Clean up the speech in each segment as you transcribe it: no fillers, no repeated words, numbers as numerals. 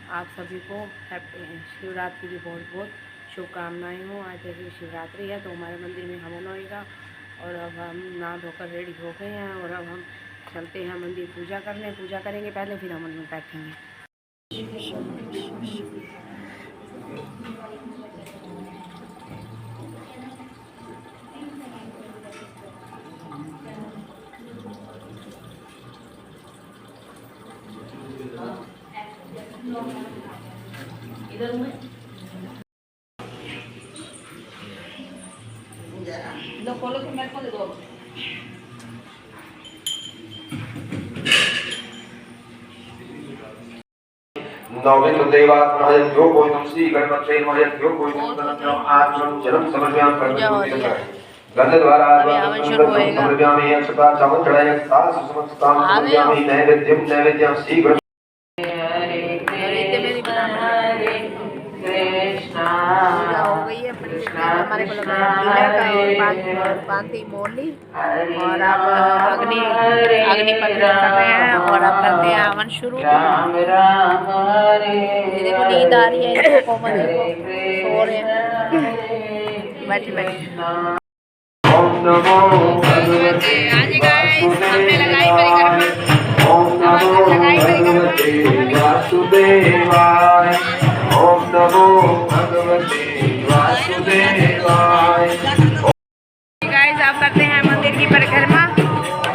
आप सभी को शिवरात्रि की बहुत बहुत शुभकामनाएं हो। आज जैसे शिवरात्रि है तो हमारे मंदिर में हवन होएगा और अब हम नहा धोकर रेडी हो गए हैं और अब हम चलते हैं मंदिर पूजा करने। पूजा करेंगे पहले, फिर हवन में बैठेंगे। इधर में लो खोलो तो मेरे को दे दो। नौविन देवात् महयो कोई तुमसी गणपते महयो कोई तुमसे आत्मन जन्म समर्पयाम कर गंध द्वारा समर्पयामि अक्षता चावल चढ़ाए सास समस्तम समर्पयामि नैवेद्यम श्री गणेश हमारे को बांधी मोरली और अब अग्नि पत्र कर रहे हैं और अब करते हैं हवन शुरू। देखो नींद आ रही है, कोमल सो रहे हैं बैठे बैठे। आज गाइस हमने लगाई वासुदेवाय। ओम नमो भगवते वासुदेवाय। गाइस आप करते हैं मंदिर की परिक्रमा।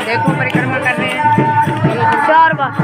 देखो परिक्रमा कर रहे हैं 4 बार।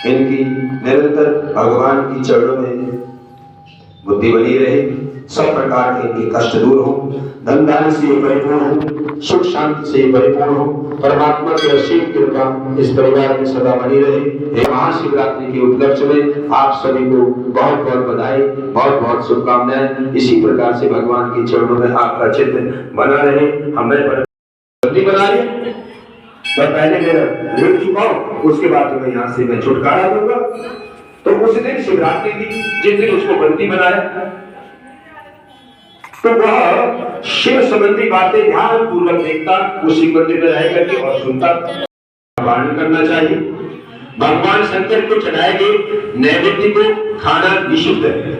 इनकी निरंतर भगवान की चरणों में बुद्धि बनी रहे, सब प्रकार के इनके कष्ट दूर हो, धन धान्य से परिपूर्ण हो, सुख शांति से परिपूर्ण हो, परमात्मा की असीम कृपा इस परिवार में सदा बनी रहे। महाशिवरात्रि के उपलक्ष्य में आप सभी को बहुत बहुत बधाई, बहुत बहुत शुभकामनाएं। इसी प्रकार से भगवान के चरणों में आपका चित्त बना रहे। हमें बुद्धि बना रही, मैं पहले मेरा ऋण चुकाऊं, उसके बाद तुम्हें यहाँ से मैं छुटकारा दूंगा। तो उस दिन शिवरात्रि थी, जिस दिन उसको बंदी बनाया, तो वह शिव संबंधी बातें ध्यान पूर्वक देखता, उसी मंदिर में रह करके और सुनता। पालन करना चाहिए। भगवान शंकर को चढ़ाए गए नैवेद्य को खाना निषिद्ध है।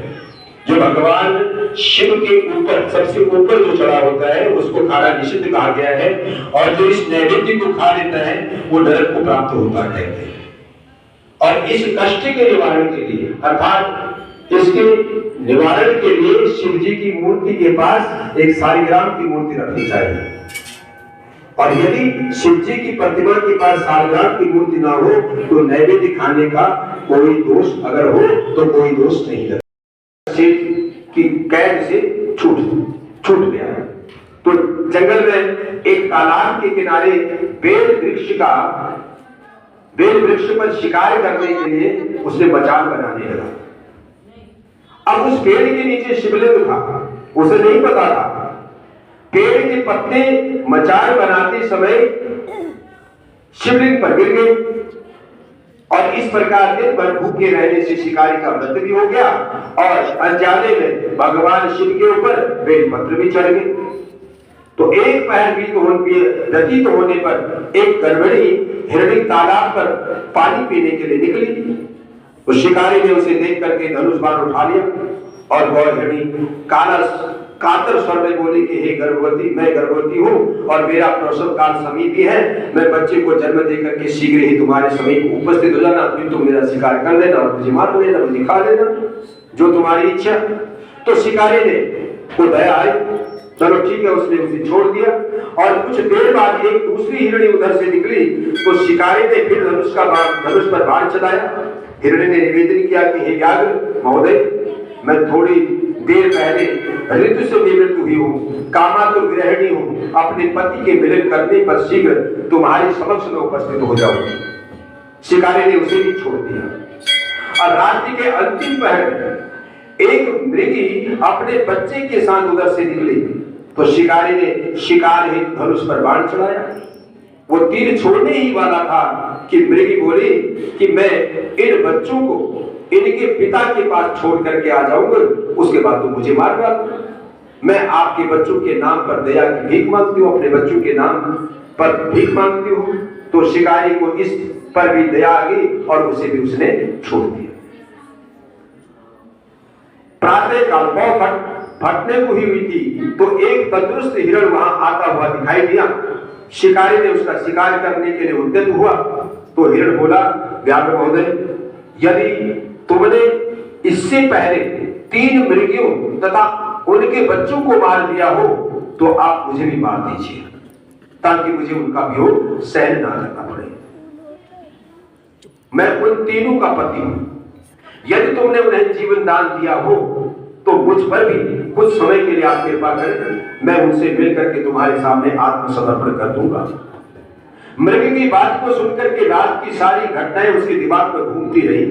जो भगवान शिव के ऊपर सबसे ऊपर जो चढ़ा होता है उसको खाना निषिद्ध कहा गया है, और जो इस नैवेद्य को खा लेता है वो नरक को प्राप्त होता है। और इस कष्ट के निवारण के लिए, अर्थात इसके निवारण के लिए शिव जी की मूर्ति के पास एक सालिग्राम की मूर्ति रखनी चाहिए। और यदि शिव जी की प्रतिमा के पास सालिग्राम की मूर्ति ना हो तो नैवेद्य खाने का कोई दोष अगर हो तो कोई दोष नहीं लगता। की कैद से छूट गया। तो जंगल में एक तालाब के किनारे बेल वृक्ष पर शिकार करने के लिए उसने मचान बनाने लगा। अब उस पेड़ के नीचे शिवलिंग था, उसे नहीं पता था। पेड़ के पत्ते मचान बनाते समय शिवलिंग पर गिर गए और इस प्रकार दिन भर भूखे रहने से शिकारी का मृत्यु भी हो गया और अनजाने में भगवान शिव के ऊपर बेलपत्र भी चढ़ गए। तो एक पहर व्यतीत होने पर एक गड़बड़ी हिरणी तालाब पर पानी पीने के लिए निकली। तो शिकारी ने उसे देख करके धनुष बाण उठा लिया और वह हिरणी कातर स्वर में बोली कि हे गर्भवती, मैं गर्भवती हूँ और मेरा प्रसव काल समीप ही है। मैं बच्चे को जन्म देकर के शीघ्र ही तुम्हारे समीप उपस्थित हो जाना, फिर तुम मेरा शिकार कर लेना और मुझे मार लेना, मुझे खा लेना, जो तुम्हारी इच्छा। तो शिकारी ने को दया आई, चलो ठीक है, उसने उसे छोड़ दिया। और कुछ देर बाद एक दूसरी हिरणी उधर से निकली। तो शिकारी ने फिर धनुष पर बाण चलाया। हिरणी ने निवेदन किया कि हे व्याघ्र महोदय, मैं थोड़ी देर पहले ऋतु से निवृत्त हुई हूँ, कामातुर गृहिणी हूँ, अपने पति के मिलन करने पर शीघ्र तुम्हारे समक्ष में उपस्थित हो जाऊंगी। शिकारी ने उसे भी छोड़ दिया। और रात्रि के अंतिम पहर में एक मृगी अपने बच्चे के साथ उधर से निकली। तो शिकारी ने शिकार हेतु धनुष पर बाण चढ़ाया। वो तीर छोड़ने ही वाला था कि मृगी बोली कि मैं इन बच्चों को इनके पिता के पास छोड़ करके आ जाऊंगा, उसके बाद तो मुझे मार डालो। मैं आपके बच्चों के नाम पर दया की भीख मांगती हूँ, अपने बच्चों के नाम पर भीख मांगती हूँ। तो शिकारी को इस पर भी दया आ गई और उसे भी उसने छोड़ दिया। प्रातः काल फटने को ही हुई थी तो एक तंदुरुस्त हिरण वहां आता हुआ दिखाई दिया। शिकारी ने उसका शिकार करने के लिए उद्यत हुआ। तो हिरण बोला, व्याघ्र महोदय, यदि तुमने इससे पहले 3 मृगियों तथा उनके बच्चों को मार दिया हो तो आप मुझे भी मार दीजिए, ताकि मुझे उनका वियोग सहन ना करना पड़े। मैं उन तीनों का पति हूं। यदि तुमने उन्हें जीवन दान दिया हो तो मुझ पर भी कुछ समय के लिए आप कृपा करें, मैं उनसे मिलकर के तुम्हारे सामने आत्मसमर्पण कर दूंगा। मृग की बात को सुनकर के रात की सारी घटनाएं उसके दिमाग पर घूमती रही।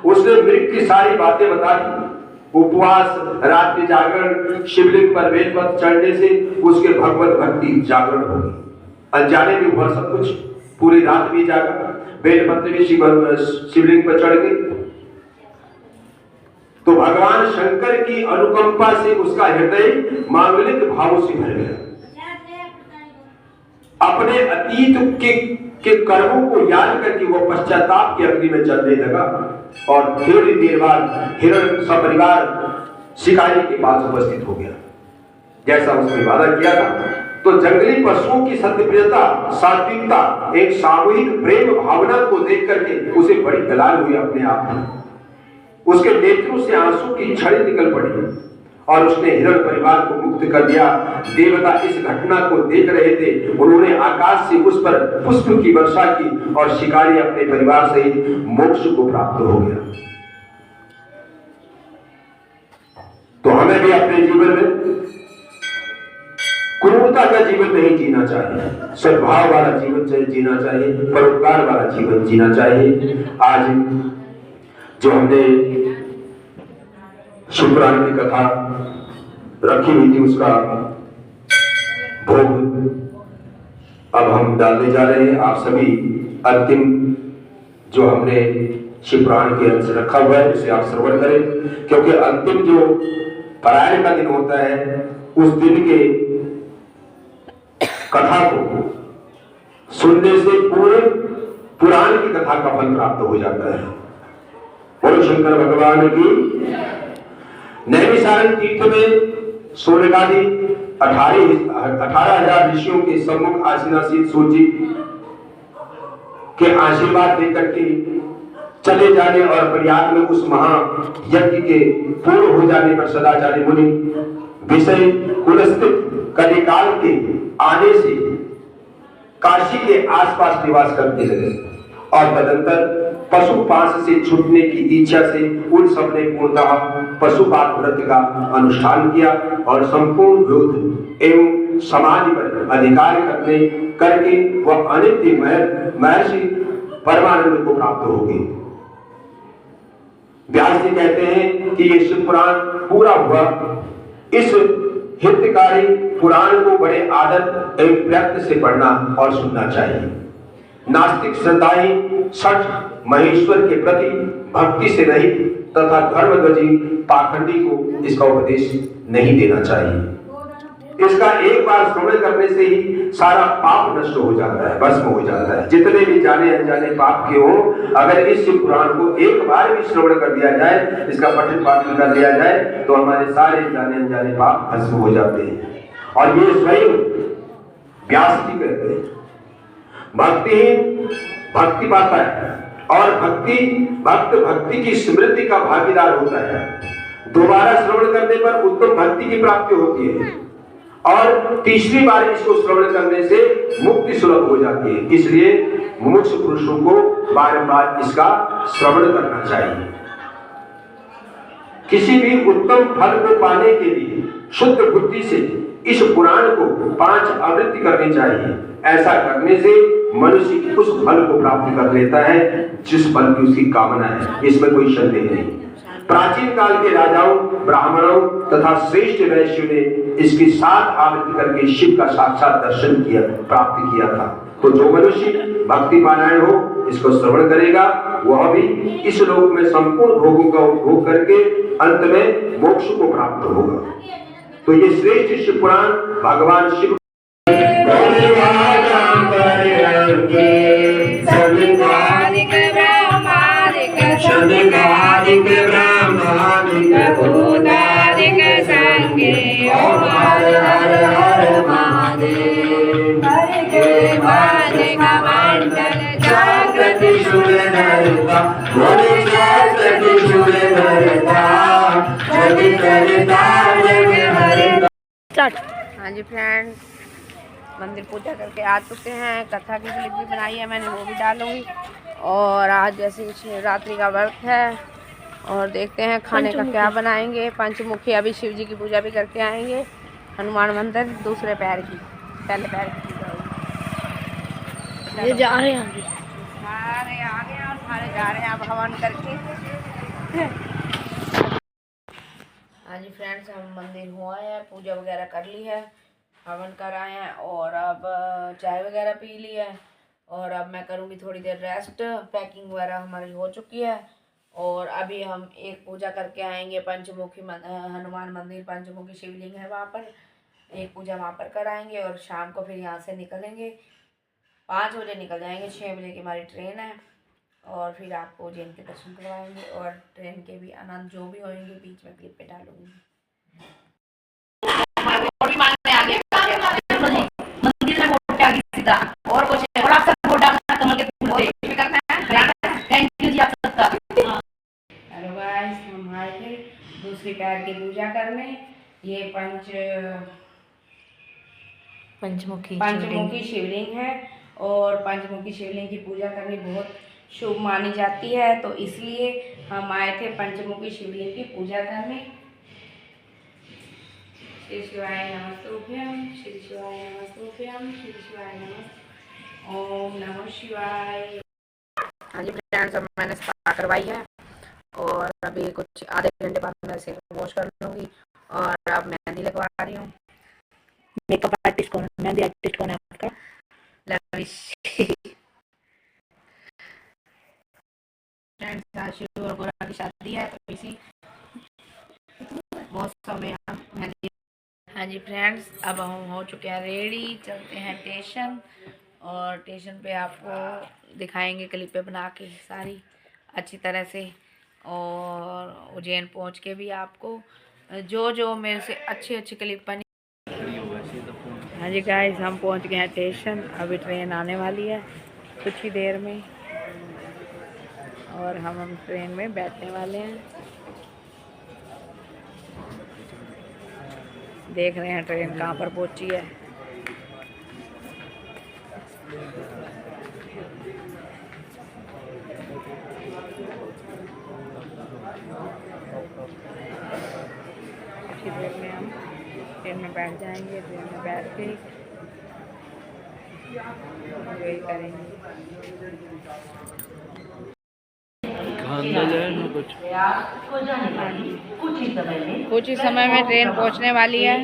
उसने मृग की सारी बातें बता दी। उपवास, रात्रि जागरण, शिवलिंग पर बेलपत्र चढ़ने से उसके भगवत भक्ति जागरण होगी। अनजाने में हुआ सब कुछ। पूरी रात भी जागा, बेलपत्र भी शिवलिंग पर चढ़ गई। तो भगवान शंकर की अनुकंपा से उसका हृदय मांगलिक भाव से भर गया। अपने अतीत के कर्मों को याद करके वो पश्चाताप की अग्नि में जलने लगा और थोड़ी देर बाद हिरण सपरिवार शिकारी के पास उपस्थित हो गया, जैसा उसने वादा किया था। तो जंगली पशुओं की सत्यप्रियता, सात्विकता, एक सामूहिक प्रेम भावना को देख करके उसे बड़ी गलाल हुई अपने आप में। उसके नेत्रों से आंसू की छड़ी निकल पड़ी और उसने हिरण परिवार को मुक्त कर दिया। देवता इस घटना को देख रहे थे। उन्होंने आकाश से उस पर पुष्प की वर्षा की और शिकारी अपने परिवार सहित मोक्ष को प्राप्त हो गया। तो हमें भी अपने जीवन में क्रूरता का जीवन नहीं जीना चाहिए, सद्भाव वाला जीवन जीना चाहिए, परोपकार वाला जीवन जीना चाहिए। आज जो हमने शिवपुराण की कथा रखी हुई थी उसका भोग अब हम डालने जा रहे हैं। आप सभी अंतिम जो हमने शिवपुराण के अंश रखा हुआ है उसे आप श्रवण करें, क्योंकि अंतिम जो पारायण का दिन होता है उस दिन के कथा को सुनने से पूरे पुराण की कथा का फल प्राप्त हो जाता है। बोलो शंकर भगवान की। नैमिषारण्य तीर्थ में सोनकादि 18,000 ऋषियों के सम्मुख आसीनासीन सूर्य जी के आशीर्वाद देकर के चले जाने और प्रयाग में उस महायज्ञ के पूर्ण हो जाने पर सदाचार्य मुनि विषय कुलस्थित कलिकाल के आने से काशी के आसपास निवास करने लगे और तदंतर पशुपाश से छूटने की इच्छा से उन सबने पूर्णतः पशुपात व्रत का अनुष्ठान किया और संपूर्ण युद्ध एवं समाधि पर अधिकार करके वह अनित्य महर्षि परमानंद को प्राप्त हो गए। व्यास जी कहते हैं कि ये शिवपुराण पूरा हुआ। इस हितकारी पुराण को बड़े आदर एवं प्रयत्न से पढ़ना और सुनना चाहिए। नास्तिक श्रद्धाही छठ महेश्वर के प्रति भक्ति से रहित तथा धर्मध्वजी पाखंडी को इसका उपदेश नहीं देना चाहिए। इसका एक बार श्रवण करने से ही सारा पाप नष्ट हो जाता है, भस्म हो जाता है। जितने भी जाने अनजाने पाप के हो, अगर इस शिव पुराण को एक बार भी श्रवण कर दिया जाए, इसका पठन पाठन कर दिया जाए, तो हमारे सारे जाने अनजाने पाप भस्म हो जाते हैं। और ये स्वयं व्यास जी कहते हैं, भक्तिहीन भक्ति पाता है और भक्त भक्ति की स्मृति का भागीदार होता है। दोबारा श्रवण करने पर उत्तम भक्ति की प्राप्ति होती है और तीसरी बार इसको श्रवण करने से मुक्ति सुलभ हो जाती है। इसलिए मुमुक्षु पुरुषों को बारंबार इसका श्रवण करना चाहिए। किसी भी उत्तम फल को पाने के लिए शुद्ध बुद्धि से इस पुराण को 5 आवृत्ति करनी चाहिए। ऐसा करने से मनुष्य उस फल को प्राप्त कर लेता है जिस फल की उसकी कामना है, इसमें कोई संदेह नहीं। प्राचीन काल के राजाओं, ब्राह्मणों तथा श्रेष्ठ वैश्यों ने इसकी 7 आवृत्ति करके शिव का साक्षात दर्शन किया, प्राप्त किया था। तो जो मनुष्य भक्ति पारायण हो, इसको श्रवण करेगा, वह भी इस लोक में संपूर्ण भोगों का उपभोग करके अंत में मोक्ष को प्राप्त होगा। तो ये श्रेष्ठ शिव पुराण भगवान शिव ओम हर हर हर महादेव जागृति सुर नरता बोले जागृति सुर नरता जग करता जग हरता। हाँ जी फ्रेंड्स, मंदिर पूजा करके आ चुके हैं। कथा की क्लिप भी बनाई है मैंने, वो भी डालूंगी। और आज जैसे शिवरात्रि का व्रत है और देखते हैं खाने का क्या बनाएंगे। पंचमुखी अभी शिव जी की पूजा भी करके आएंगे। हनुमान मंदिर दूसरे पैर की, पहले पैर की ये जा रहे हैं आगे, सारे आगे और सारे जा रहे हैं अब हवन करके। हाँ जी फ्रेंड्स, हम मंदिर हुआ है, पूजा वगैरह कर ली है, हवन कर आए हैं और अब चाय वगैरह पी ली है। और अब मैं करूँगी थोड़ी देर रेस्ट। पैकिंग वगैरह हमारी हो चुकी है और अभी हम एक पूजा करके आएंगे पंचमुखी हनुमान मंदिर, पंचमुखी शिवलिंग है वहाँ पर, एक पूजा वहाँ पर कराएंगे और शाम को फिर यहाँ से निकलेंगे। 5 बजे निकल जाएंगे, 6 बजे की हमारी ट्रेन है और फिर आपको उज्जैन के दर्शन करवाएंगे और ट्रेन के भी आनंद जो भी होंगे बीच में क्लिप पे डालूंगी। और कुछ और आप सब वोट डालना कमल के फूल पे करना है। थैंक यू जी आप सबका। हेलो गाइस, हम आए थे दूसरी पैर की पूजा करने। ये पंचमुखी शिवलिंग है और पंचमुखी शिवलिंग की पूजा करनी बहुत शुभ मानी जाती है, तो इसलिए हम आए थे पंचमुखी शिवलिंग की पूजा करने। श्री शिवाय नमस्तुभ्यं, श्री शिवाय नमस्तुभ्यं, श्री शिवाय नमः, ओम नमः शिवाय। हाँ जी फ्रेंड्स, अब मैंने स्पा करवाई है और अभी कुछ आधे घंटे बाद मैं इसे वॉश कर लूँगी और अब मेहंदी लगवा रही हूँ। मेकअप आर्टिस्ट कौन है? मेहंदी आर्टिस्ट कौन है आपका? लविश। फ्रेंड्स, आज शिव और गोरा की शादी है तो इसी मौसम में हम मेहंदी। हाँ जी फ्रेंड्स, अब हम हो चुके हैं रेडी, चलते हैं स्टेशन और स्टेशन पे आपको दिखाएंगे क्लिपें बना के सारी अच्छी तरह से और उज्जैन पहुंच के भी आपको जो जो मेरे से अच्छी क्लिप बनी। हाँ जी गाइस, हम पहुंच गए हैं स्टेशन। अभी ट्रेन आने वाली है कुछ ही देर में और हम ट्रेन में बैठने वाले हैं। देख रहे हैं ट्रेन कहाँ पर पहुंची है। कुछ देर में हम ट्रेन में बैठ जाएंगे। ट्रेन में बैठ के वही करेंगे। कुछ ही समय में ट्रेन पहुंचने वाली है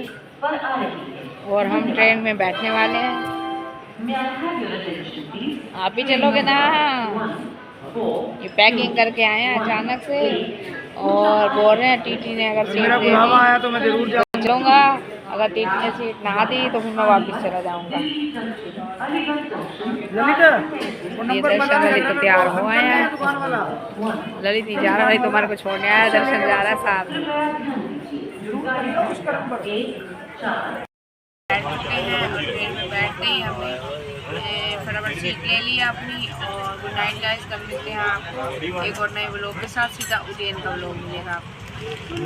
और हम ट्रेन में बैठने वाले हैं। आप ही चलोगे ना? ये पैकिंग करके आए हैं अचानक से और बोल रहे हैं टीटी ने अगर सीट दे दी आया तो मैं जरूर तो चलूँगा, अगर टीटी ने सीट ना दी तो फिर मैं वापस चला जाऊँगा। ये दर्शन ललित तो तैयार हो आए हैं। ललित नहीं जा रहा, तुम्हारे को छोड़ने आया, दर्शन जा रहा है साथ में। बैठ चुके हैं और ट्रेन में बैठ गई हमने, फटाफट सीट ले लिया अपनी। और गुड नाइट गाइस, कर मिलते हैं आपको एक और नए व्लॉग के साथ। सीधा उज्जैन का व्लॉग मिलेगा आपको।